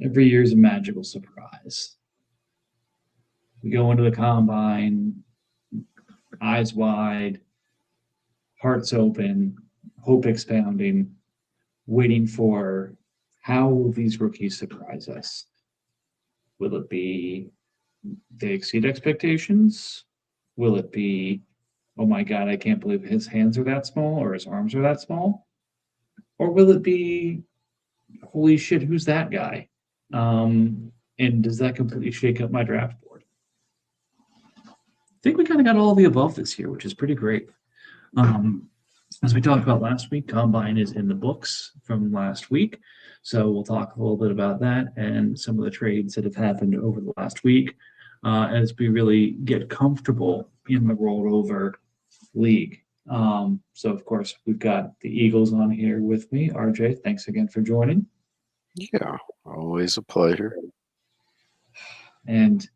Every year's a magical surprise. We go into the combine, eyes wide, hearts open, hope expounding, waiting for how will these rookies surprise us? Will it be they exceed expectations? Will it be, oh my God, I can't believe his hands are that small or his arms are that small? Or will it be, holy shit, who's that guy? And does that completely shake up my draft board? I think we kind of got all of the above this year, which is pretty great. As we talked about last week, Combine is in the books from last week. So we'll talk a little bit about that and some of the trades that have happened over the last week as we really get comfortable in the rollover league. So, of course, we've got the Eagles on here with me. RJ, thanks again for joining. Yeah, always a pleasure. And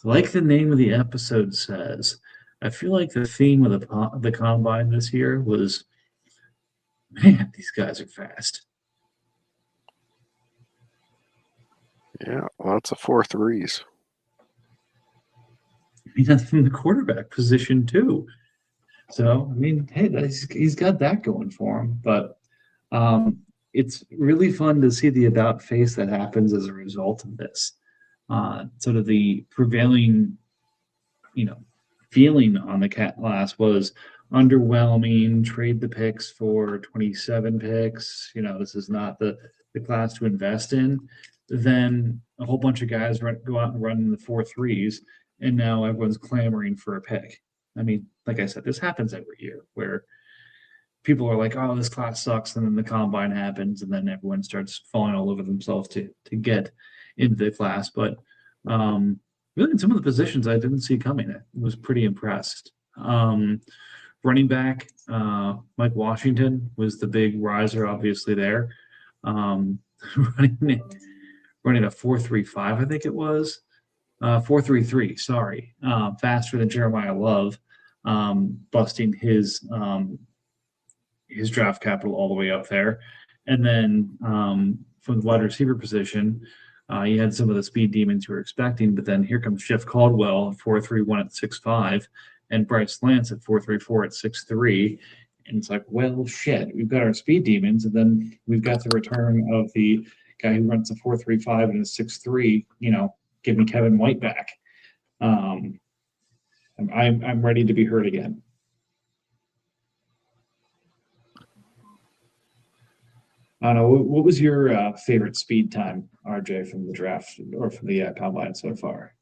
like the name of the episode says, I feel like the theme of the combine this year was, man, these guys are fast. Yeah, lots of 4.3s. I mean, that's from the quarterback position too. So, I mean, hey, he's got that going for him. But it's really fun to see the about face that happens as a result of this. Sort of the prevailing, feeling on the cat class was underwhelming. Trade the picks for 27 picks. This is not the class to invest in. Then a whole bunch of guys go out and run in the 4.3s, and now everyone's clamoring for a pick. I mean, like I said, this happens every year where people are like, "Oh, this class sucks," and then the combine happens, and then everyone starts falling all over themselves to get into the class. But really, in some of the positions I didn't see coming, I was pretty impressed. Running back, Mike Washington was the big riser, obviously there. Running a 4.35, I think it was. 4.33, sorry. Faster than Jeremiah Love, busting his draft capital all the way up there. And then from the wide receiver position, you had some of the speed demons you were expecting, but then here comes Jeff Caldwell at 4.31 at 6.5, and Bryce Lance at 4.34 at 6.3. And it's like, well, shit, we've got our speed demons, and then we've got the return of the guy who runs a 4.35 and a 6.3. Give me Kevin White back. I'm ready to be heard again. I don't know. What was your favorite speed time, RJ, from the draft or from the combine so far?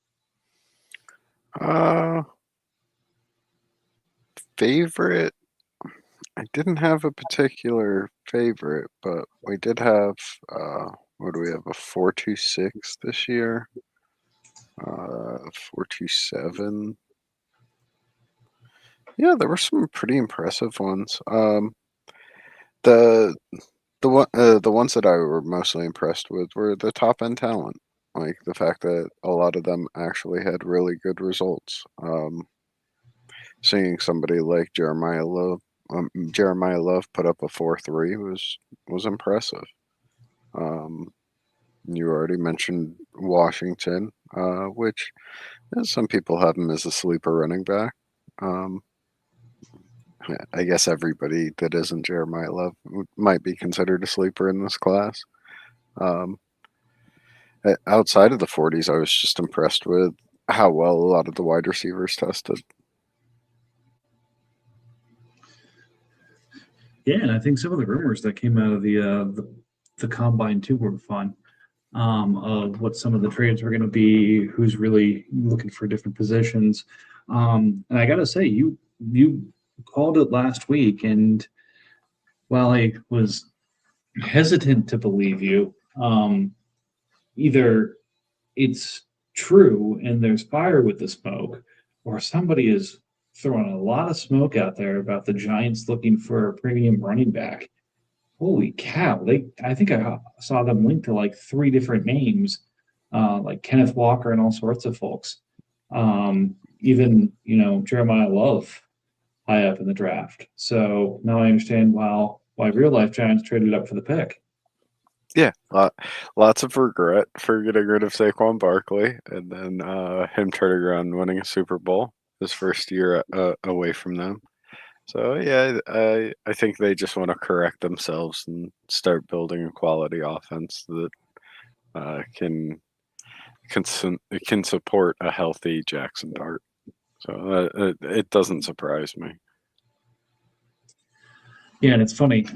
Favorite? I didn't have a particular favorite, but we did have, what do we have, a 4.26 this year? 4.27. Yeah, there were some pretty impressive ones. The ones that I were mostly impressed with were the top end talent, like the fact that a lot of them actually had really good results. Seeing somebody like Jeremiah Love put up a 4.3 was impressive. You already mentioned Washington, which some people have him as a sleeper running back. I guess everybody that isn't Jeremiah Love might be considered a sleeper in this class. Outside of the 40s, I was just impressed with how well a lot of the wide receivers tested. Yeah, and I think some of the rumors that came out of the combine too were fun. Of what some of the trades were going to be, who's really looking for different positions. And I got to say, you called it last week, and while I was hesitant to believe you, either it's true and there's fire with the smoke, or somebody is throwing a lot of smoke out there about the Giants looking for a premium running back. Holy cow! I think I saw them linked to like 3 different names, like Kenneth Walker and all sorts of folks. Even Jeremiah Love high up in the draft. So now I understand why real life Giants traded up for the pick. Yeah, lots of regret for getting rid of Saquon Barkley and then him turning around and winning a Super Bowl his first year away from them. So yeah, I think they just want to correct themselves and start building a quality offense that can support a healthy Jackson Dart. So it doesn't surprise me. Yeah, and it's funny.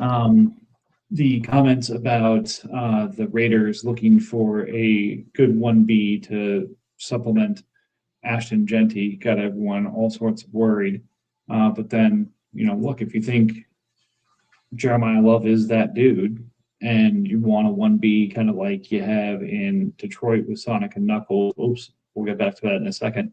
The comments about the Raiders looking for a good 1B to supplement Ashton Genty got everyone all sorts of worried. But then, look, if you think Jeremiah Love is that dude and you want a 1B kind of like you have in Detroit with Sonic and Knuckles, oops, we'll get back to that in a second.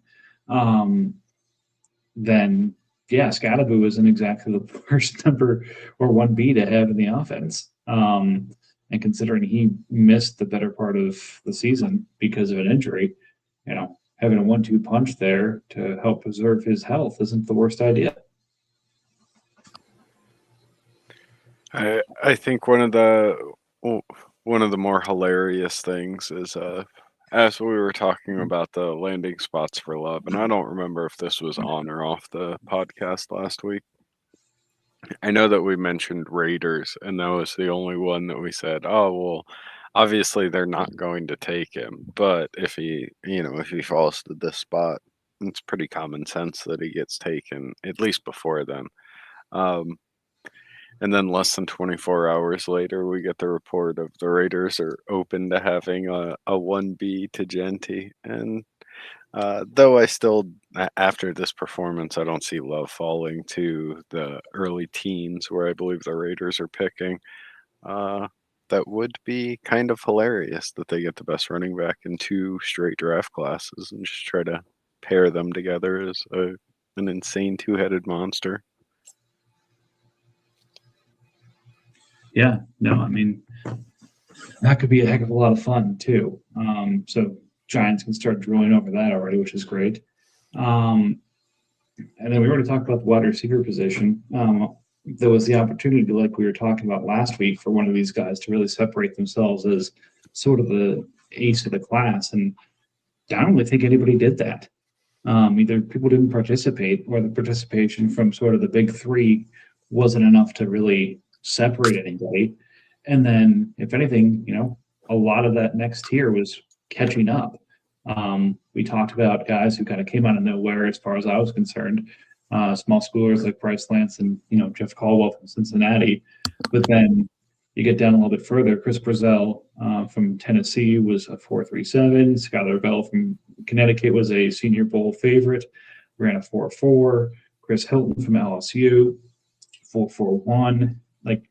Then yeah, Scadaboo isn't exactly the worst number or 1B to have in the offense. And considering he missed the better part of the season because of an injury, having a 1-2 punch there to help preserve his health isn't the worst idea. I think one of the more hilarious things is as we were talking about the landing spots for Love, and I don't remember if this was on or off the podcast last week. I know that we mentioned Raiders, and that was the only one that we said, oh, well, obviously they're not going to take him, but if he falls to this spot, it's pretty common sense that he gets taken, at least before then. And then less than 24 hours later, we get the report of the Raiders are open to having a 1B to Genty. And though I still, after this performance, I don't see Love falling to the early teens where I believe the Raiders are picking. That would be kind of hilarious that they get the best running back in 2 straight draft classes and just try to pair them together as an insane 2-headed monster. Yeah, no, I mean, that could be a heck of a lot of fun too. So Giants can start drooling over that already, which is great. And then we already talked about the wide receiver position. There was the opportunity, like we were talking about last week, for one of these guys to really separate themselves as sort of the ace of the class. And I don't really think anybody did that. Either people didn't participate or the participation from sort of the big three wasn't enough to really separate anybody. And then, if anything, a lot of that next tier was catching up. We talked about guys who kind of came out of nowhere as far as I was concerned, small schoolers like Bryce Lance and, Jeff Caldwell from Cincinnati. But then you get down a little bit further, Chris Brazell from Tennessee was a 4.37. Skylar Bell from Connecticut was a Senior Bowl favorite, ran a 4.4. Chris Hilton from LSU, 4.41. Like,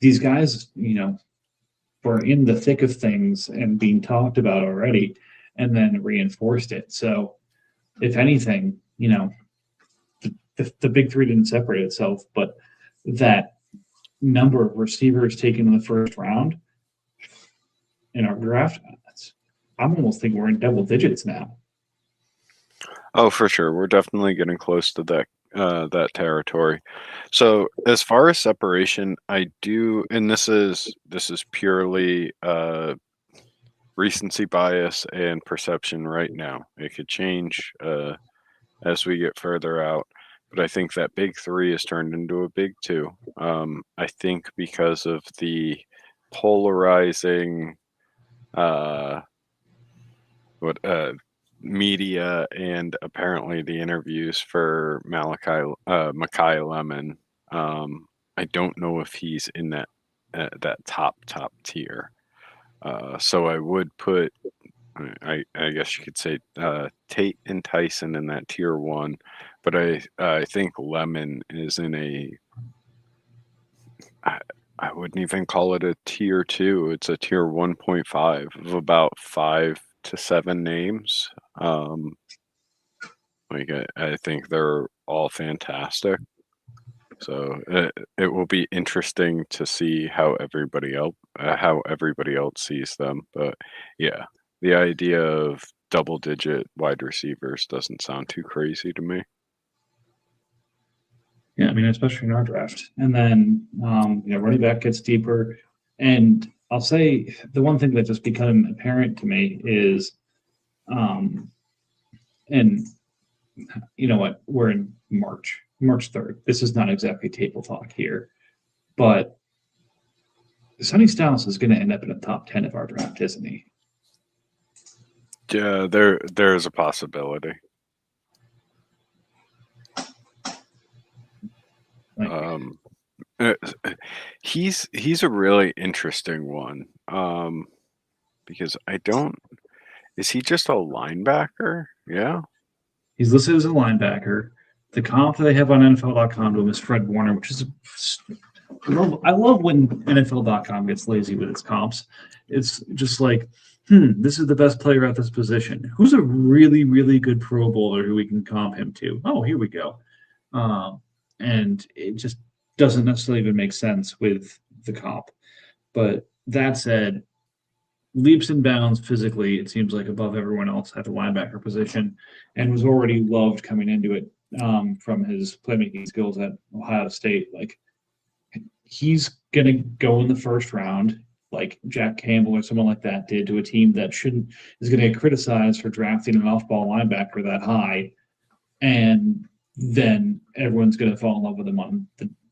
these guys, were in the thick of things and being talked about already, and then reinforced it. So, if anything, the big three didn't separate itself, but that number of receivers taken in the first round in our draft, I'm almost thinking we're in double digits now. Oh, for sure. We're definitely getting close to that territory. So as far as separation, I do, and this is purely recency bias and perception right now. It could change as we get further out, but I think that big three has turned into a big two. I think because of the polarizing media and apparently the interviews for Makai Lemon. I don't know if he's in that top tier. So I would put, I guess you could say, Tate and Tyson in that tier 1, but I think Lemon is in I wouldn't even call it a tier 2. It's a tier 1.5 of about 5 to 7 names. I think they're all fantastic. So it will be interesting to see how everybody else sees them. But yeah, the idea of double-digit wide receivers doesn't sound too crazy to me. Yeah, I mean, especially in our draft. And then, running back gets deeper. And I'll say the one thing that just became apparent to me is, and you know what, we're in March 3rd. This is not exactly table talk here, but Sonny Styles is going to end up in the top 10 of our draft, isn't he? Yeah, there's a possibility. Like, He's a really interesting one. Because is he just a linebacker? Yeah. he's listed as a linebacker. The comp that they have on NFL.com to him is Fred Warner, which is I love when NFL.com gets lazy with its comps. It's just like, this is the best player at this position. Who's a really, really good Pro Bowler who we can comp him to? Oh, here we go. And it just doesn't necessarily even make sense with the comp. But that said, leaps and bounds physically, it seems like above everyone else at the linebacker position, and was already loved coming into it from his playmaking skills at Ohio State. Like, he's going to go in the first round, like Jack Campbell or someone like that did to a team that is going to get criticized for drafting an off-ball linebacker that high, and then everyone's going to fall in love with him on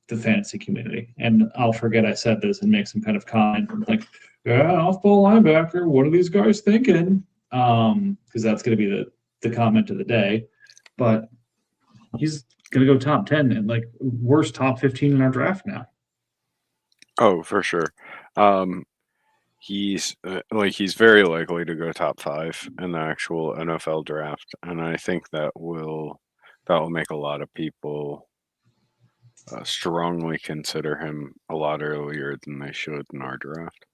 the fantasy community. And I'll forget I said this and make some kind of comment like, yeah, off-ball linebacker, what are these guys thinking? Because that's going to be the comment of the day. But he's going to go top 10 and like worst top 15 in our draft now. Oh, for sure. He's he's very likely to go top 5 in the actual NFL draft, and I think that will make a lot of people strongly consider him a lot earlier than they should in our draft.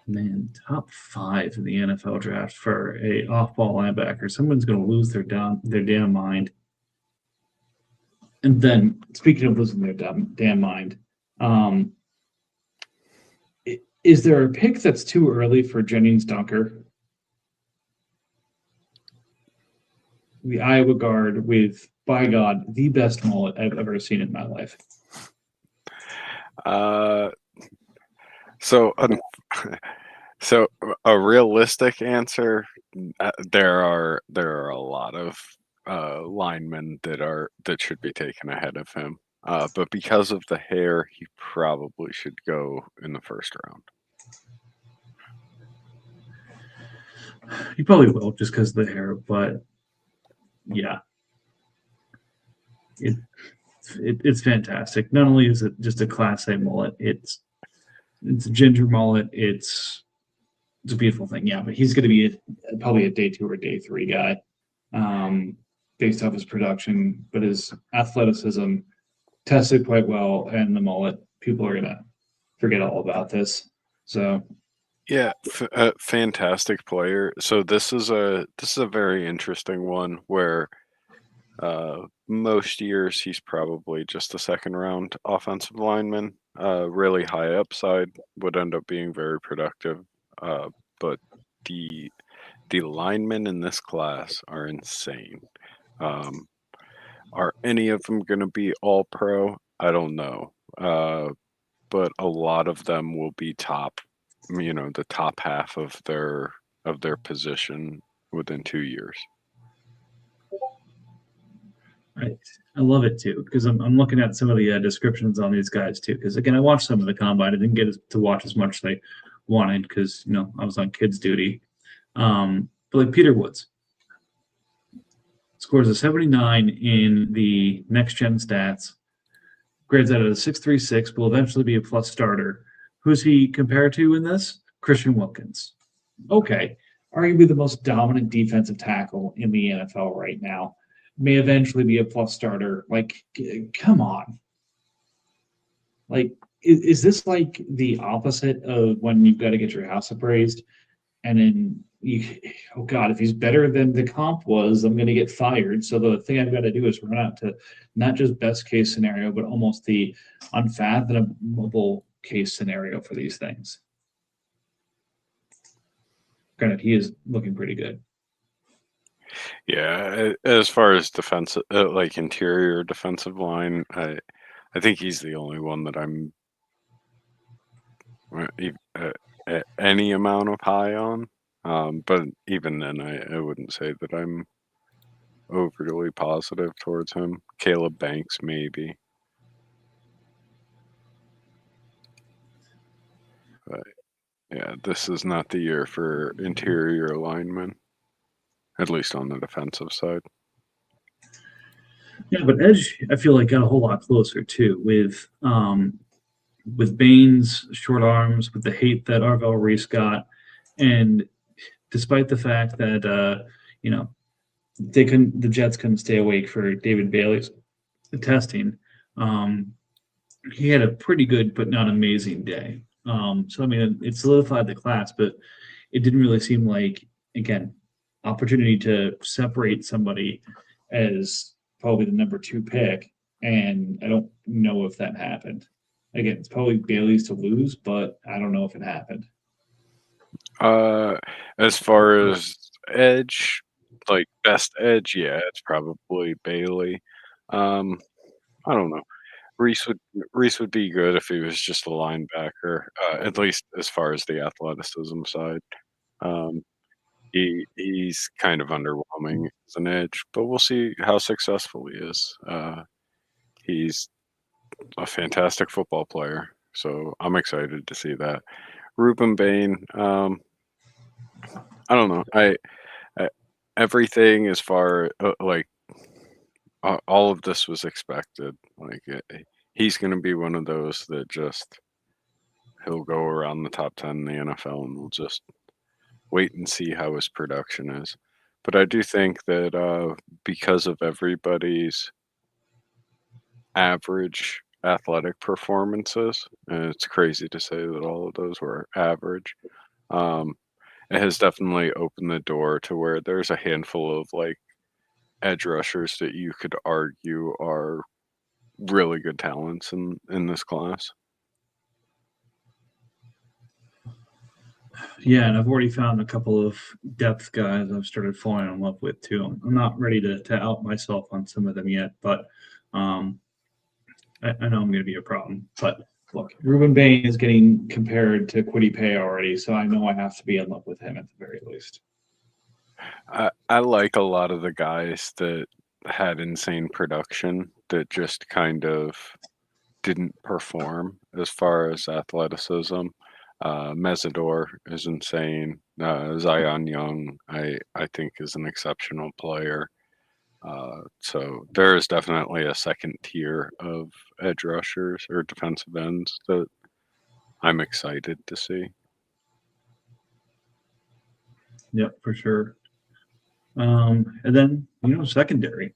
Man, top 5 in the NFL draft for a off-ball linebacker. Someone's going to lose their damn mind. And then, speaking of losing their damn mind, is there a pick that's too early for Jennings Dunker? The Iowa guard with, by God, the best mullet I've ever seen in my life. So a realistic answer, there are a lot of linemen that should be taken ahead of him. But because of the hair, he probably should go in the first round. He probably will just because of the hair, but yeah. It's fantastic. Not only is it just a class A mullet, it's a ginger mullet. It's a beautiful thing. Yeah, but he's going to be probably a day 2 or day 3 guy, based off his production, but his athleticism tested quite well, and the mullet, people are going to forget all about this. So yeah, fantastic player. So this is a very interesting one where most years he's probably just a second round offensive lineman. Really high upside, would end up being very productive. But the linemen in this class are insane. Are any of them going to be all pro? I don't know. But a lot of them will be top, the top half of their position within 2 years. I love it too, because I'm looking at some of the descriptions on these guys too. Because again, I watched some of the combine. I didn't get to watch as much as I wanted because I was on kids duty. But like Peter Woods scores a 79 in the next gen stats, grades out of a 6.36, will eventually be a plus starter. Who's he compared to in this? Christian Wilkins. Okay, arguably the most dominant defensive tackle in the NFL right now. May eventually be a plus starter. Like, come on. Like, is this like the opposite of when you've got to get your house appraised and then oh God, if he's better than the comp was, I'm going to get fired. So the thing I've got to do is run out to not just best case scenario, but almost the unfathomable case scenario for these things. Granted, he is looking pretty good. Yeah, as far as defensive, like interior defensive line, I think he's the only one that I'm any amount of high on. But even then, I wouldn't say that I'm overly positive towards him. Caleb Banks, maybe. But yeah, this is not the year for interior linemen, at least on the defensive side. Yeah, but Edge, I feel like got a whole lot closer too with Baines short arms, with the hate that Arvell Reese got, and despite the fact that you know the Jets couldn't stay awake for David Bailey's testing. Um, he had a pretty good but not amazing day. So I mean, it solidified the class, but it didn't really seem like again opportunity to separate somebody as probably the number two pick, and I don't know if that happened. Again, it's probably Bailey's to lose, but I don't know if it happened. Uh, as far as edge, like best edge, yeah, it's probably Bailey. Um, I don't know. Reese would Reese would be good if he was just a linebacker, at least as far as the athleticism side. Um, he's kind of underwhelming as an edge, but we'll see how successful he is. He's a fantastic football player, so I'm excited to see that. Ruben Bain, I don't know. I everything as far like all of this was expected. Like he's going to be one of those that just he'll go around the top 10 in the NFL, and we'll just wait and see how his production is. But I do think that because of everybody's average athletic performances, and it's crazy to say that all of those were average, um, it has definitely opened the door to where there's a handful of like edge rushers that you could argue are really good talents in this class. Yeah, and I've already found a couple of depth guys I've started falling in love with too. I'm not ready to out myself on some of them yet, but um, I know I'm going to be a problem. But look, Ruben Bain is getting compared to Quiddy Pay already, so I know I have to be in love with him at the very least. I like a lot of the guys that had insane production that just kind of didn't perform as far as athleticism. Mesidor is insane. Zion Young, I think, is an exceptional player. So there is definitely a second tier of edge rushers or defensive ends that I'm excited to see. Yep, for sure. And then secondary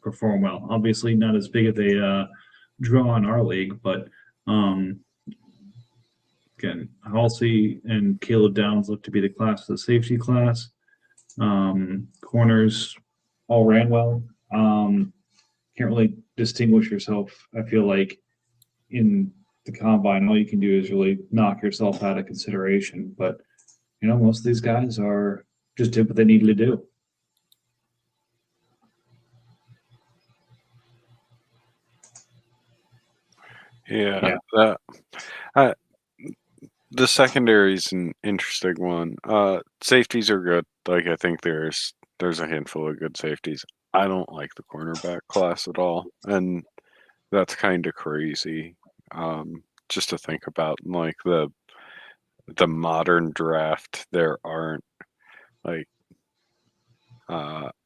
perform well. Obviously, not as big of a draw in our league, but um, again, Halsey and Caleb Downs look to be the class of the safety class. Corners all ran well. Can't really distinguish yourself. I feel like in the combine, all you can do is really knock yourself out of consideration. But most of these guys are just did what they needed to do. Yeah, the secondary is an interesting one. Safeties are good. Like I think there's a handful of good safeties. I don't like the cornerback class at all, and that's kind of crazy. Just to think about like the modern draft, there aren't like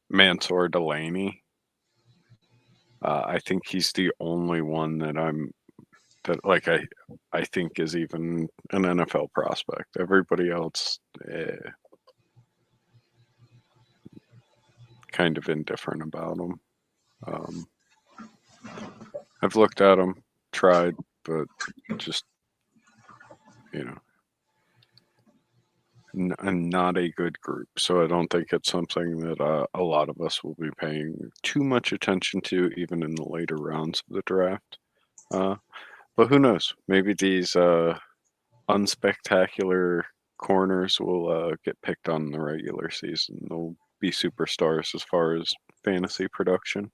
Mansour Delaney. I think he's the only one that I think is even an NFL prospect. Everybody else, kind of indifferent about them. I've looked at them, tried, but just not a good group. So I don't think it's something that a lot of us will be paying too much attention to, even in the later rounds of the draft. But who knows? Maybe these unspectacular corners will get picked on in the regular season. They'll be superstars as far as fantasy production.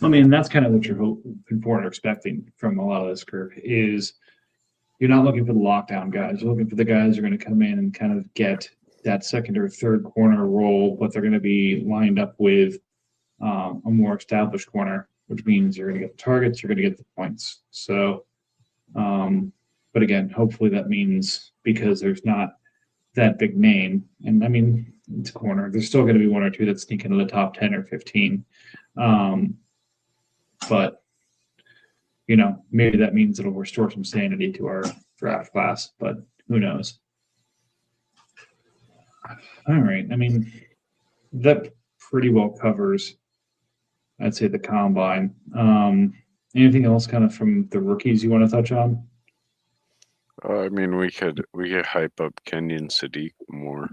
I mean, that's kind of what you're hoping for and expecting from a lot of this group is you're not looking for the lockdown guys. You're looking for the guys who are going to come in and kind of get that second or third corner role, but they're going to be lined up with a more established corner, which means you're going to get the targets, you're going to get the points. So, but again, hopefully that means because there's not that big name, and I mean, it's a corner, there's still going to be one or two that sneak into the top 10 or 15. But maybe that means it'll restore some sanity to our draft class, but who knows? All right. I mean, that pretty well covers, I'd say, the combine. Anything else kind of from the rookies you want to touch on? I mean, we could hype up Kenyon Sadiq more.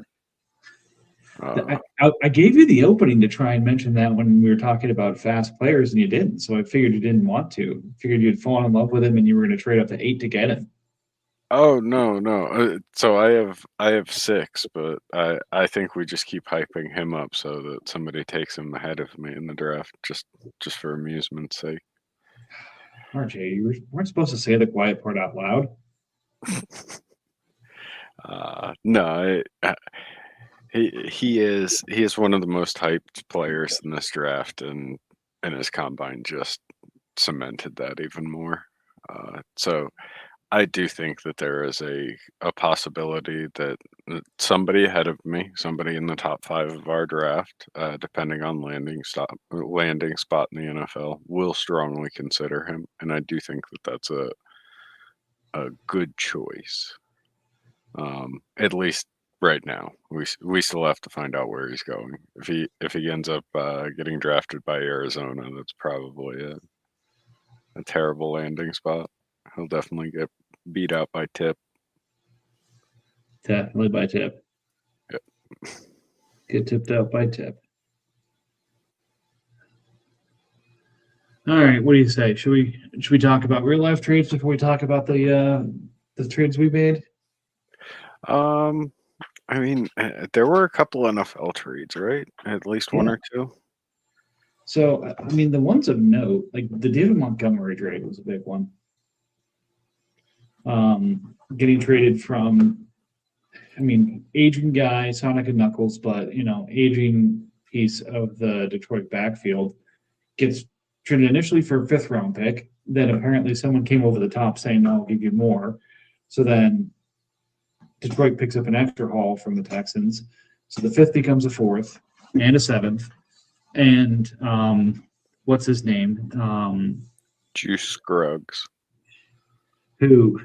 I gave you the opening to try and mention that when we were talking about fast players, and you didn't. So I figured you didn't want to. Figured you'd fallen in love with him, and you were going to trade up to 8 to get him. Oh no! So I have 6, but I think we just keep hyping him up so that somebody takes him ahead of me in the draft, just for amusement's sake. RJ, you weren't supposed to say the quiet part out loud. No, he is one of the most hyped players in this draft, and his combine just cemented that even more. So I do think that there is a possibility that somebody ahead of me, somebody in the top 5 of our draft, depending on landing spot in the NFL, will strongly consider him, and I do think that that's a good choice. At least right now, we still have to find out where he's going. If he ends up getting drafted by Arizona, that's probably a terrible landing spot. He'll definitely get beat out by Tip. Definitely by Tip. Yep. Get tipped out by Tip. All right, what do you say? Should we talk about real life trades before we talk about the trades we made? I mean, there were a couple NFL trades, right? At least one or two. So, I mean, the ones of note, like the David Montgomery trade was a big one. Getting traded from, I mean, aging guy, Sonic and Knuckles, but aging piece of the Detroit backfield gets traded initially for a 5th round pick. Then apparently someone came over the top saying, "No, I'll give you more." So then Detroit picks up an extra haul from the Texans. So the 5th becomes a 4th and a 7th. And what's his name? Juice Scruggs. Who,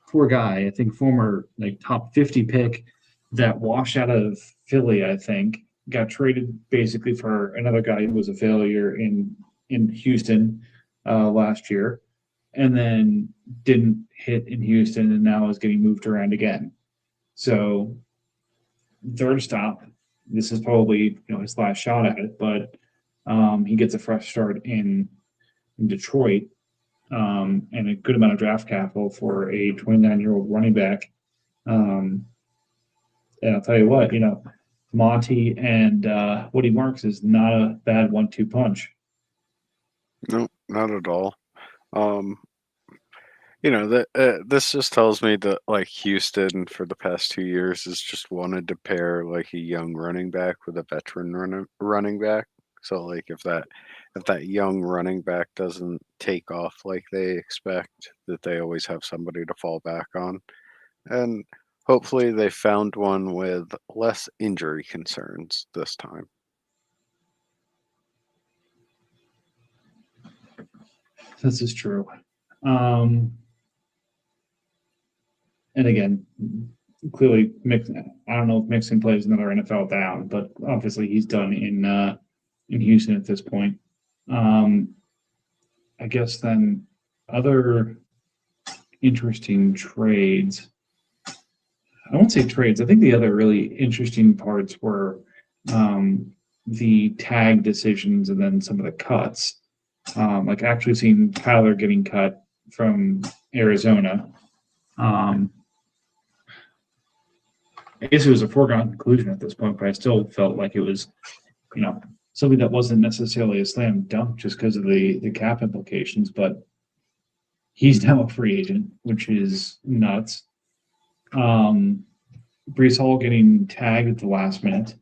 poor guy, I think former top 50 pick that washed out of Philly, I think, got traded basically for another guy who was a failure in Houston last year, and then didn't hit in Houston, and now is getting moved around again. So, third stop. This is probably his last shot at it, but he gets a fresh start in Detroit, and a good amount of draft capital for a 29-year-old running back. And I'll tell you what, Monty and Woody Marks is not a bad 1-2 punch. No, not at all. This just tells me that Houston for the past 2 years has just wanted to pair a young running back with a veteran running back. So if that young running back doesn't take off like they expect, that they always have somebody to fall back on. And hopefully they found one with less injury concerns this time. This is true. And again, clearly, I don't know if Mixon plays another NFL down, but obviously he's done in Houston at this point. I guess then other interesting trades. I won't say trades. I think the other really interesting parts were the tag decisions and then some of the cuts. Actually seeing Tyler getting cut from Arizona. I guess it was a foregone conclusion at this point, but I still felt like it was, something that wasn't necessarily a slam dunk just because of the cap implications, but he's now a free agent, which is nuts. Brees Hall getting tagged at the last minute.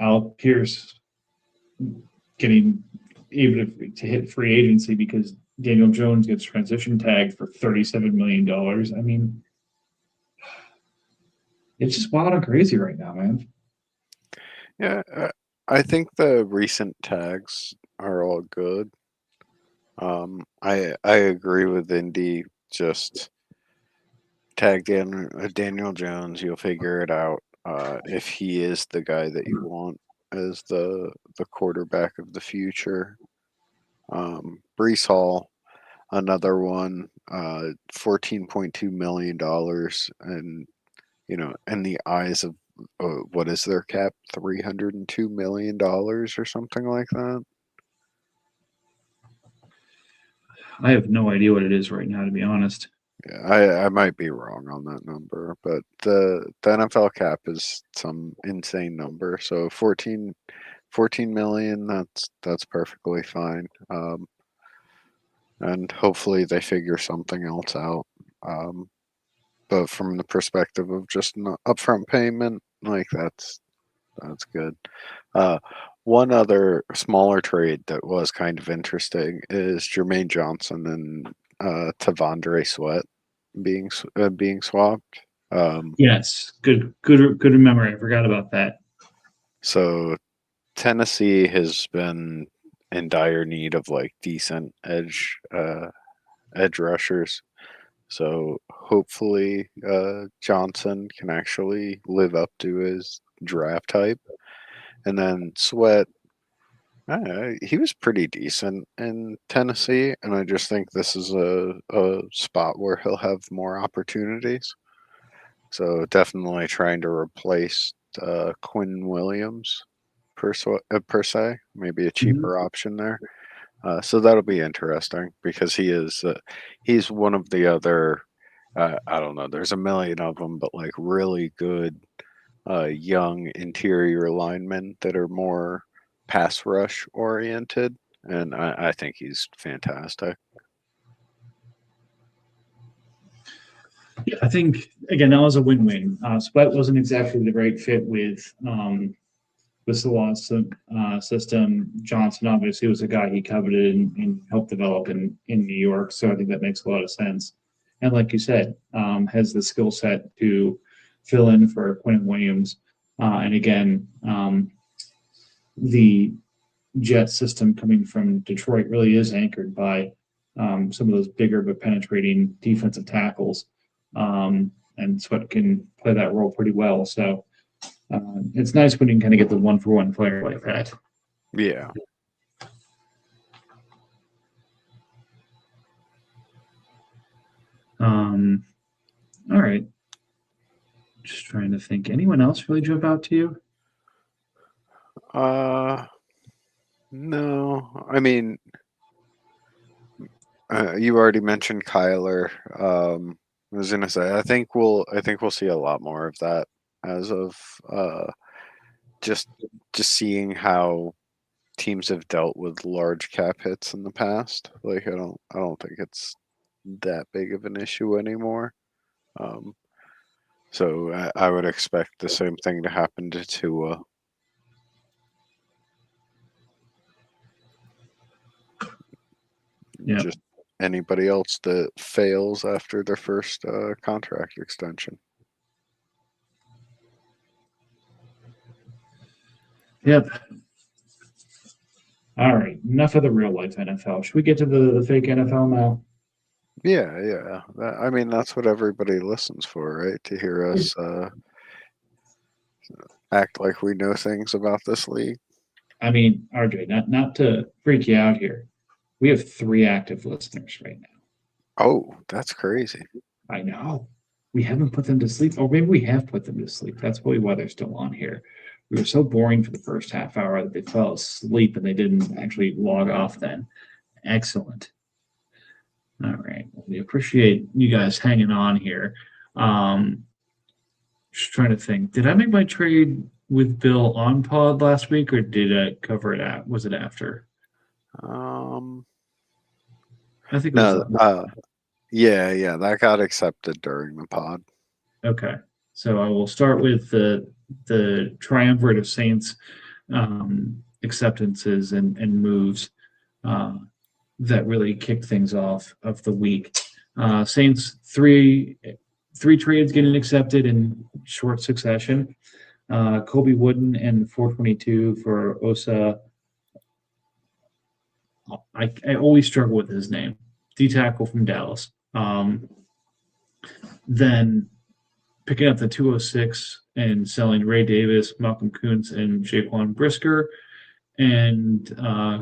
Alec Pierce getting able to hit free agency because Daniel Jones gets transition tagged for $37 million. I mean, it's just wild and crazy right now, man. Yeah, I think the recent tags are all good. I agree with Indy. Just tag Daniel Jones. You'll figure it out. If he is the guy that you want as the quarterback of the future. Brees Hall, another one, $14.2 million, and in the eyes of what is their cap, $302 million or something like that. I have no idea what it is right now, to be honest. Yeah, I might be wrong on that number, but the NFL cap is some insane number. So 14 million, that's perfectly fine. And hopefully they figure something else out. But from the perspective of just an upfront payment, like that's good. One other smaller trade that was kind of interesting is Jermaine Johnson and Tavondre Sweat being swapped. Yes, good memory. I forgot about that. So Tennessee has been in dire need of like decent edge rushers. So hopefully Johnson can actually live up to his draft type. And then Sweat, he was pretty decent in Tennessee, and I just think this is a spot where he'll have more opportunities. So definitely trying to replace Quinn Williams per se, maybe a cheaper option there. So that'll be interesting because he's one of the other. I don't know. There's a million of them, but like really good young interior linemen that are more pass rush oriented, and I think he's fantastic. Yeah, I think again that was a win-win. Sweat wasn't exactly the right fit with the law system. Johnson obviously was a guy he coveted and helped develop in New York, so I think that makes a lot of sense. And like you said, has the skill set to fill in for Quinn Williams. And again, the jet system coming from Detroit really is anchored by some of those bigger but penetrating defensive tackles. And Sweat can play that role pretty well. So it's nice when you can kind of get the one-for-one player like that. Yeah. All right. Just trying to think. Anyone else really jump out to you? No. I mean, you already mentioned Kyler. I was gonna say I think we'll see a lot more of that as of just seeing how teams have dealt with large cap hits in the past. Like I don't think it's that big of an issue anymore. So I would expect the same thing to happen to Tua. Yeah. Just anybody else that fails after their first contract extension. Yep. All right. Enough of the real life NFL. Should we get to the fake NFL now? Yeah. I mean, that's what everybody listens for, right? To hear us act like we know things about this league. I mean, RJ, not to freak you out here. We have 3 active listeners right now. Oh, that's crazy. I know. We haven't put them to sleep. Or maybe we have put them to sleep. That's probably why they're still on here. We were so boring for the first half hour that they fell asleep and they didn't actually log off then. Excellent. All right. Well, we appreciate you guys hanging on here. Just trying to think. Did I make my trade with Bill on pod last week, or did I cover it at? Was it after? Um, I think it was no, yeah, that got accepted during the pod. okay. So I will start with the triumvirate of Saints acceptances and moves uh, that really kicked things off of the week. Saints three trades getting accepted in short succession. Kobe Wooden and 422 for Osa. I always struggle with his name. D tackle from Dallas. Then picking up the 206 and selling Ray Davis, Malcolm Kuntz, and Jaquan Brisker, and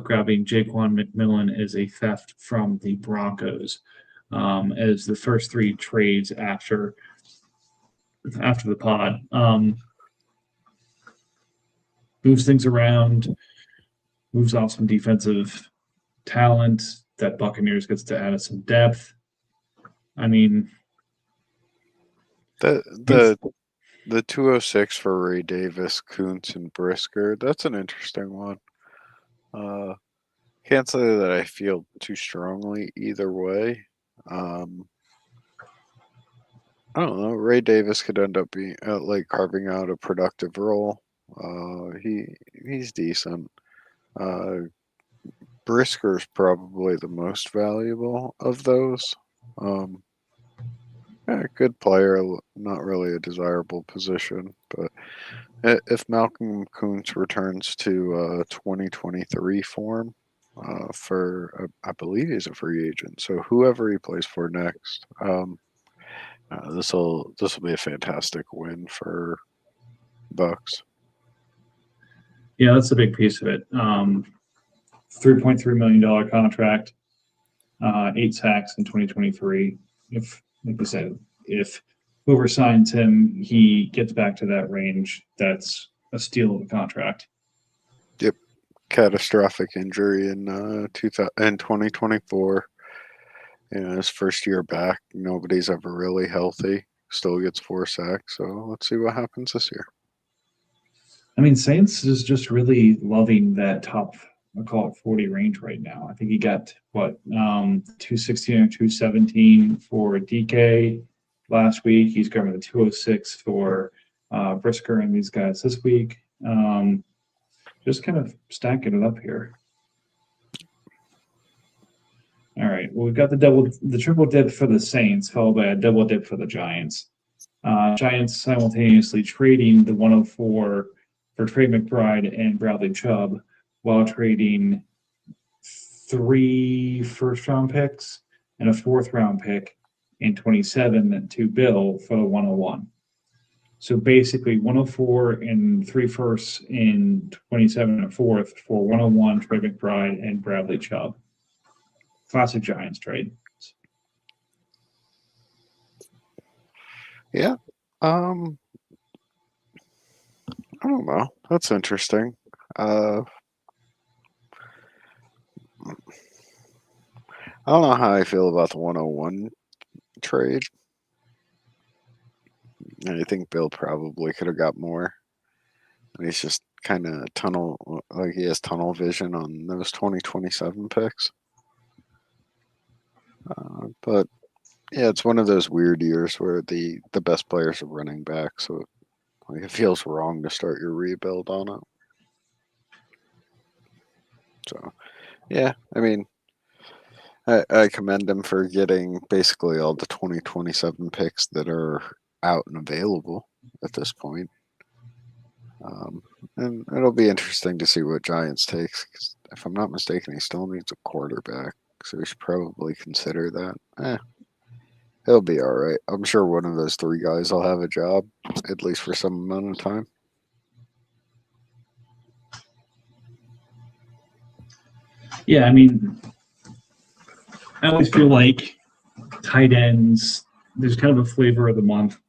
grabbing Jaquan McMillan as a theft from the Broncos as the first three trades after the pod. Moves things around, moves off some defensive talent that Buccaneers gets to add some depth. I mean, The 206 for Ray Davis, Kuntz, and Brisker. That's an interesting one. Can't say that I feel too strongly either way. I don't know. Ray Davis could end up being like carving out a productive role. He's decent. Brisker's probably the most valuable of those. Yeah, good player, not really a desirable position, but if Malcolm Kuntz returns to 2023 form for, I believe he's a free agent, so whoever he plays for next, this will be a fantastic win for Bucks. Yeah, that's a big piece of it. $3.3 million contract, 8 sacks in 2023. If, like I said, if whoever signs him, he gets back to that range, that's a steal of a contract. Yep, catastrophic injury in 2024. His first year back, nobody's ever really healthy. Still gets 4 sacks, so let's see what happens this year. I mean, Saints is just really loving that top, I call it 40 range right now. I think he got 216 or 217 for DK last week. He's grabbing the 206 for Brisker and these guys this week. Just kind of stacking it up here. All right. Well, we've got the triple dip for the Saints, followed by a double dip for the Giants. Giants simultaneously trading the 104 for Trey McBride and Bradley Chubb, while trading 3 first-round picks and a 4th-round pick in 27 to Bill for the 101. So basically 104 and 3 firsts in 27 and a 4th for 101 Trey McBride and Bradley Chubb. Classic Giants trade. Yeah. I don't know. That's interesting. I don't know how I feel about the 101 trade. I think Bill probably could have got more. He's just kind of he has tunnel vision on those 2027 picks. But yeah, it's one of those weird years where the best players are running back, so it feels wrong to start your rebuild on it. So, yeah, I mean, I commend him for getting basically all the 2027 picks that are out and available at this point. And it'll be interesting to see what Giants takes. 'Cause if I'm not mistaken, he still needs a quarterback, so we should probably consider that. He'll be all right. I'm sure one of those 3 guys will have a job, at least for some amount of time. Yeah, I mean, I always feel like tight ends, there's kind of a flavor of the month.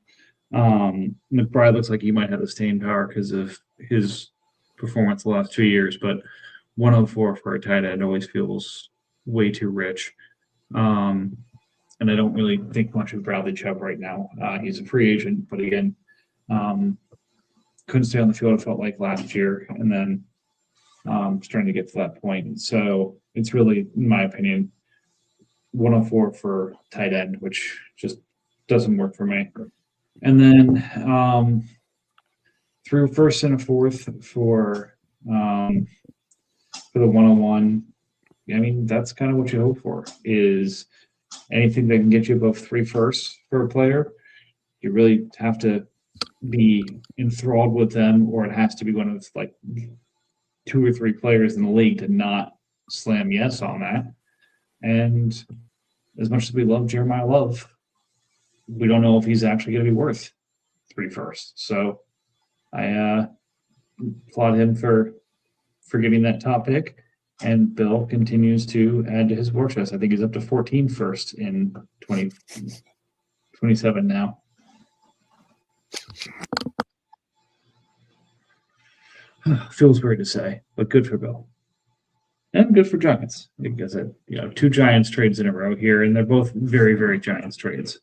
McBride looks like he might have the staying power because of his performance the last 2 years, but 104 for a tight end always feels way too rich. And I don't really think much of Bradley Chubb right now. He's a free agent, but again, couldn't stay on the field, it felt like last year, and then starting to get to that point. So it's really, in my opinion, 104 for tight end, which just doesn't work for me. And then through first and a fourth for the 101. I mean, that's kind of what you hope for, is anything that can get you above 3 firsts for a player. You really have to be enthralled with them, or it has to be one of like 2 or 3 players in the league to not slam yes on that. And as much as we love Jeremiah Love, we don't know if he's actually going to be worth 3 firsts. So I applaud him for getting that top pick. And Bill continues to add to his war chest. I think he's up to 14 first in 2027 now. Feels weird to say, but good for Bill. And good for Giants, because 2 Giants trades in a row here, and they're both very, very Giants trades.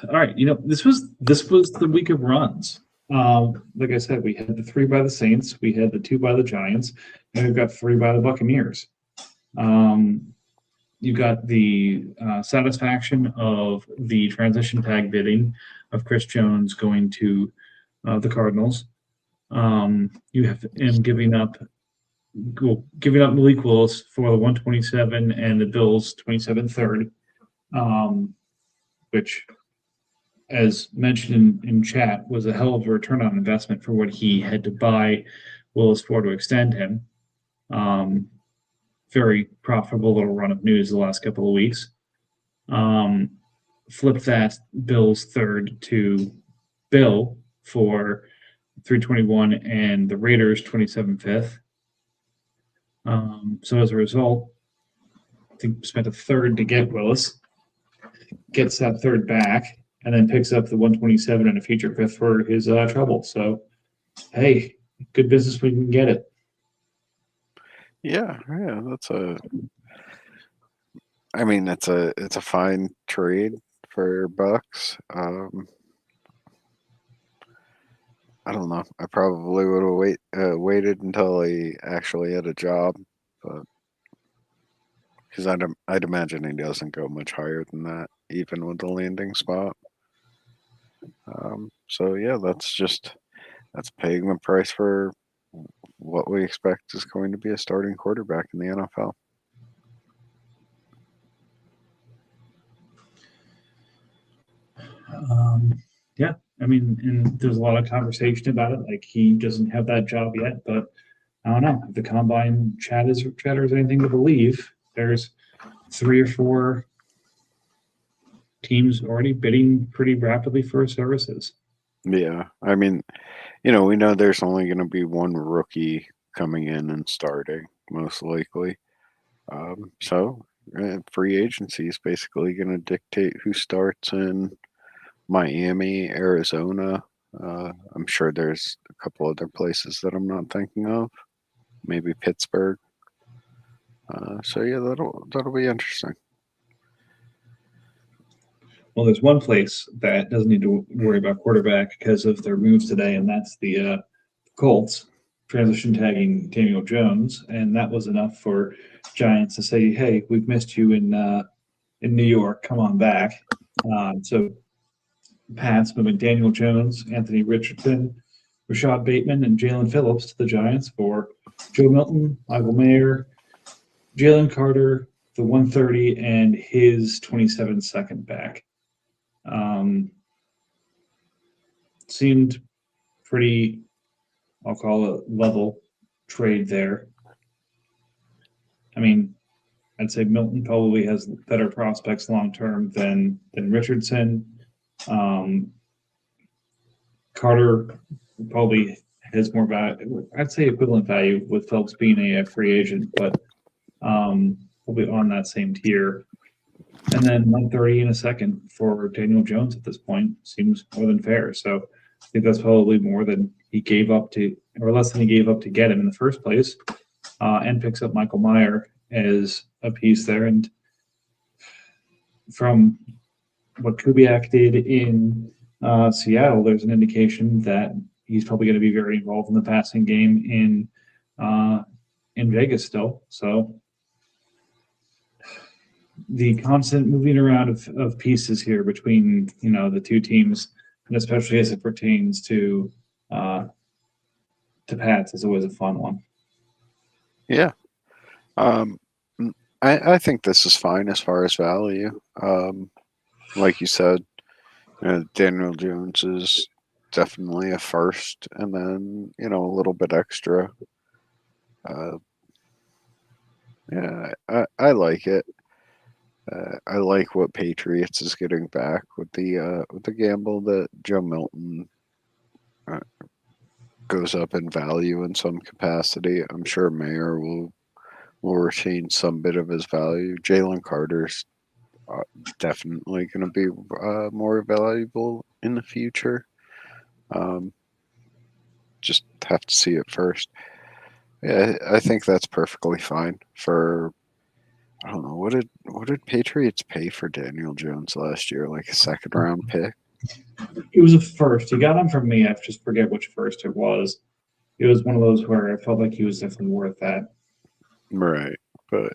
All right, this was the week of runs. Like I said, we had the 3 by the Saints, we had the 2 by the Giants, and we've got 3 by the Buccaneers. You got the satisfaction of the transition tag bidding of Chris Jones going to the Cardinals. You have him giving up Malik Willis for the 127 and the Bills 27 third, which, as mentioned in chat, was a hell of a return on investment for what he had to buy Willis for to extend him. Very profitable little run of news the last couple of weeks. Flip that Bills third to Bill for 321 and the Raiders 27 fifth. So as a result, I think spent a third to get Willis, gets that third back, and then picks up the 127 and a future fifth for his trouble. So, hey, good business when you can get it. Yeah, it's a fine trade for Bucks. I don't know. I probably would have waited until he actually had a job, but because I'd imagine he doesn't go much higher than that, even with the landing spot. So yeah, that's paying the price for what we expect is going to be a starting quarterback in the NFL. Yeah, I mean, and there's a lot of conversation about it. Like, he doesn't have that job yet, but I don't know. If the combine chatter is anything to believe, there's 3 or 4 teams already bidding pretty rapidly for his services. Yeah, I mean, we know there's only going to be one rookie coming in and starting, most likely. So free agency is basically going to dictate who starts in Miami, Arizona. I'm sure there's a couple other places that I'm not thinking of. Maybe Pittsburgh. So yeah, that'll be interesting. Well, there's one place that doesn't need to worry about quarterback because of their moves today, and that's the Colts transition tagging Daniel Jones, and that was enough for Giants to say, "Hey, we've missed you in New York. Come on back." So Pats moving Daniel Jones, Anthony Richardson, Rashad Bateman, and Jalen Phillips to the Giants for Joe Milton, Michael Mayer, Jalen Carter, the 130, and his 27 second back. Seemed pretty, I'll call it, level trade there. I mean, I'd say Milton probably has better prospects long term than Richardson. Carter probably has more value. I'd say equivalent value with Phelps being a free agent, but probably on that same tier. And then 130 in a second for Daniel Jones at this point seems more than fair. So I think that's probably more than he gave up to, or less than he gave up to get him in the first place. And picks up Michael Mayer as a piece there. And from what Kubiak did in Seattle, there's an indication that he's probably going to be very involved in the passing game in Vegas still. So the constant moving around of pieces here between the two teams, and especially as it pertains to Pats, is always a fun one. Yeah. I think this is fine as far as value. Like you said, Daniel Jones is definitely a first, and then a little bit extra. Yeah, I like it. I like what Patriots is getting back with the gamble that Joe Milton goes up in value in some capacity. I'm sure Mayer will retain some bit of his value. Jalen Carter's definitely going to be more valuable in the future. Just have to see it first. Yeah, I think that's perfectly fine for. I don't know what did Patriots pay for Daniel Jones last year? Like a second round pick. It was a first. He got him from me. I just forget which first it was. It was one of those where I felt like he was definitely worth that. Right, but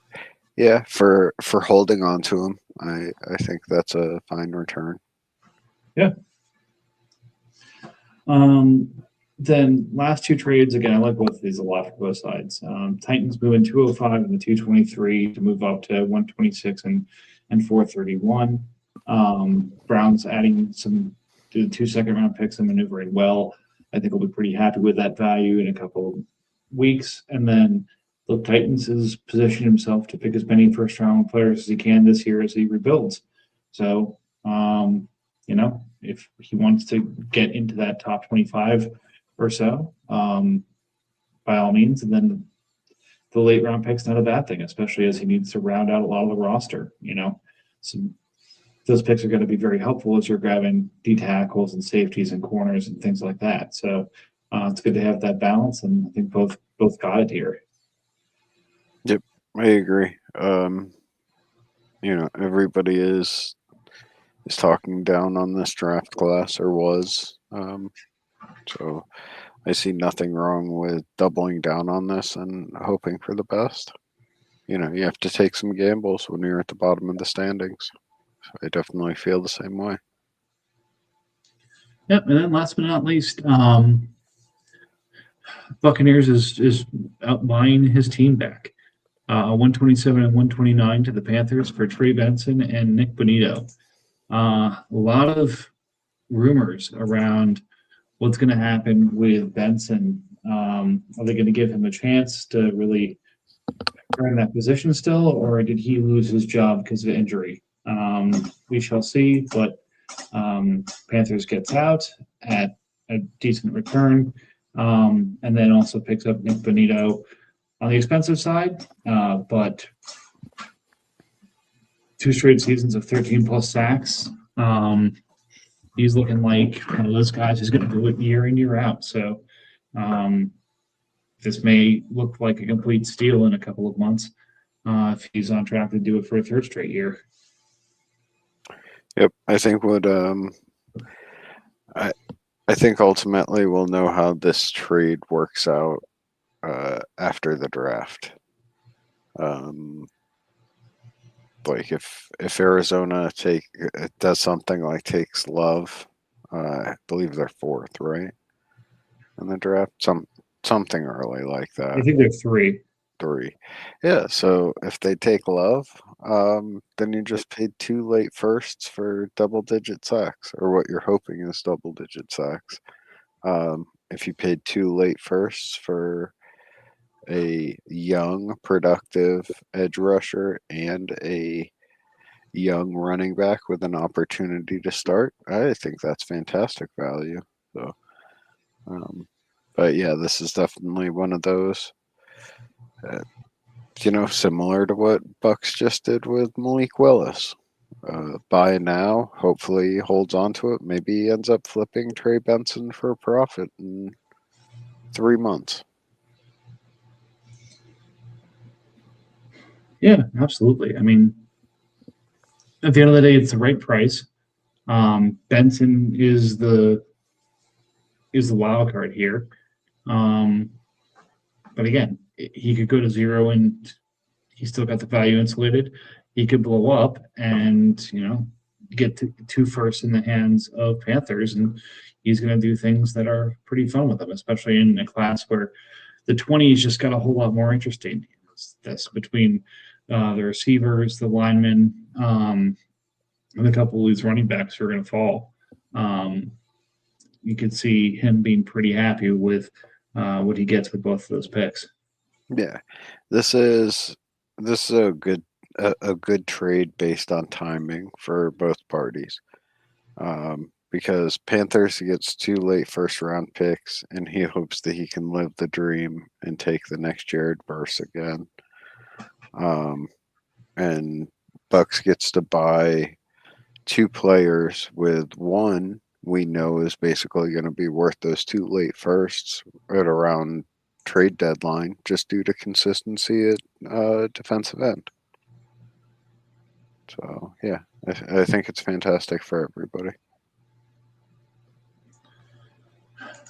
yeah, for holding on to him, I think that's a fine return. Yeah. Then last two trades, again, I like both of these a lot for both sides. Titans moving 205 and the 223 to move up to 126 and 431. Browns adding some to the 2 second-round picks and maneuvering well. I think we'll be pretty happy with that value in a couple of weeks. And then the Titans has positioned himself to pick as many first-round players as he can this year as he rebuilds. So, if he wants to get into that top 25 or so, by all means. And then the late round pick's not a bad thing, especially as he needs to round out a lot of the roster. So those picks are going to be very helpful as you're grabbing D tackles and safeties and corners and things like that. So it's good to have that balance, and I think both got it here. Yep, I agree. Everybody is talking down on this draft class, or was. So I see nothing wrong with doubling down on this and hoping for the best. You have to take some gambles when you're at the bottom of the standings. I definitely feel the same way. Yep, and then last but not least, Buccaneers is out buying his team back. 127 and 129 to the Panthers for Trey Benson and Nick Bonito. A lot of rumors around what's going to happen with Benson. Are they going to give him a chance to really earn that position still, or did he lose his job because of injury? We shall see, but Panthers gets out at a decent return, and then also picks up Nick Bonito on the expensive side, but 2 straight seasons of 13 plus sacks. He's looking like one of those guys who's going to do it year in, year out. So this may look like a complete steal in a couple of months if he's on track to do it for a 3rd straight year. Yep, I think I think ultimately we'll know how this trade works out after the draft. Like if Arizona does something like takes Love, I believe they're 4th, right, in the draft, something early like that. I think they're 3. 3, yeah. So if they take Love, then you just paid 2 late firsts for double-digit sacks, or what you're hoping is double-digit sacks. If you paid 2 late firsts for a young, productive edge rusher and a young running back with an opportunity to start, I think that's fantastic value. So, but yeah, this is definitely one of those, similar to what Bucks just did with Malik Willis. Buy now, hopefully holds on to it. Maybe he ends up flipping Trey Benson for a profit in 3 months. Yeah, absolutely. I mean, at the end of the day, it's the right price. Benson is the wild card here. But again, he could go to 0 and he still got the value insulated. He could blow up and, get to 2 firsts in the hands of Panthers, and he's going to do things that are pretty fun with them, especially in a class where the 20s just got a whole lot more interesting. That's between the receivers, the linemen, and a couple of these running backs who are going to fall. You could see him being pretty happy with what he gets with both of those picks. Yeah, this is a good trade based on timing for both parties, because Panthers gets 2 late first round picks, and he hopes that he can live the dream and take the next Jared Verse again. And Bucks gets to buy 2 players with one we know is basically going to be worth those 2 late firsts at around trade deadline, just due to consistency at defensive end. So yeah, I think it's fantastic for everybody.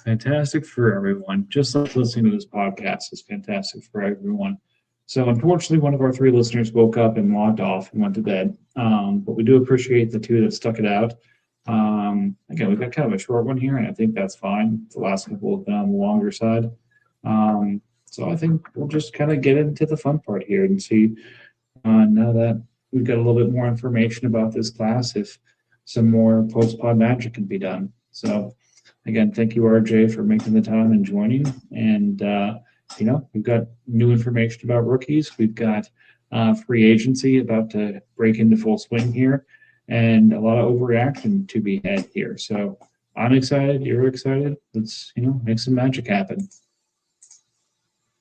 Fantastic for everyone. Just like listening to this podcast is fantastic for everyone. So unfortunately, one of our 3 listeners woke up and logged off and went to bed. But we do appreciate the 2 that stuck it out. Again, we've got kind of a short one here, and I think that's fine. The last couple have been on the longer side. So I think we'll just kind of get into the fun part here and see, now that we've got a little bit more information about this class, if some more post-pod magic can be done. So again, thank you, RJ, for making the time and joining. And, we've got new information about rookies. We've got free agency about to break into full swing here, and a lot of overreaction to be had here. So I'm excited. You're excited. Let's, make some magic happen.